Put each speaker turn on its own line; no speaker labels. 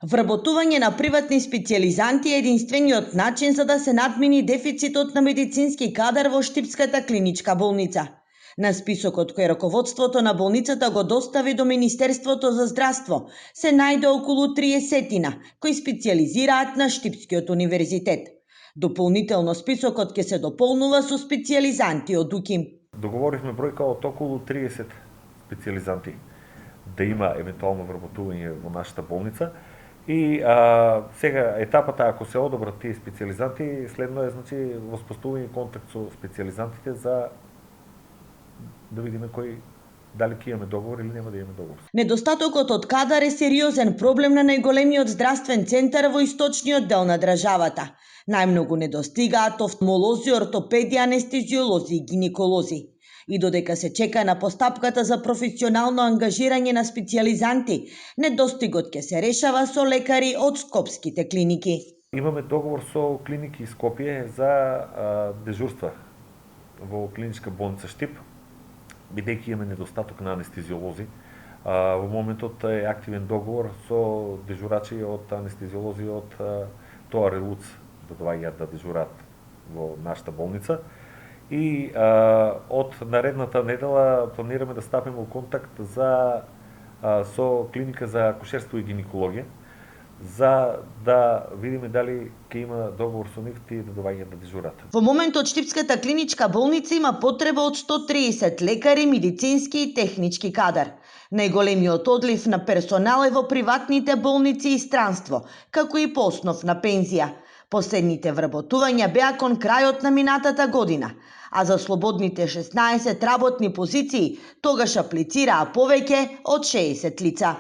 Вработување на приватни специјализанти е единствениот начин за да се надмини дефицитот на медицински кадар во Штипската клиничка болница. На списокот кој раководството на болницата го достави до Министерството за здравство се најде околу 30 кои специјализираат на Штипскиот универзитет. Дополнително списокот ќе се дополнува со специјализанти од УКИМ.
Договоривме бројка од околу 30 специјализанти да има евентуално вработување во нашата болница. И сега етапата, ако се одобрат тие специјализанти, следно е воспоставување контакт со специјализантите за да видиме дали ќе имаме договор или нема да имаме договор.
Недостатокот од кадар е сериозен проблем на најголемиот здравствен центар во источниот дел на државата. Најмногу недостигаат офталмолози, ортопеди, анестезиолози и гинеколози. И додека се чека на постапката за професионално ангажирање на специјализанти, недостигот ќе се решава со лекари од скопските клиники.
Имаме договор со клиники Скопје за дежурства во клиничка болница Штип, бидејќи имаме недостаток на анестезиолози. Во моментот е активен договор со дежурачи од анестезиолози од Тоа Релуц да доаѓаат да дежурат во нашата болница. И од наредната недела планираме да стапиме во контакт со клиника за акушерство и гинекологија, за да видиме дали ќе има договор со нив и да доаѓаат да дежурат.
Во моментот Штипската клиничка болница има потреба од 130 лекари, медицински и технички кадар. Најголемиот одлив на персонал е во приватните болници и странство, како и по основна пензија. Последните вработувања беа кон крајот на минатата година, а за слободните 16 работни позиции тогаш аплицираа повеќе од 60 лица.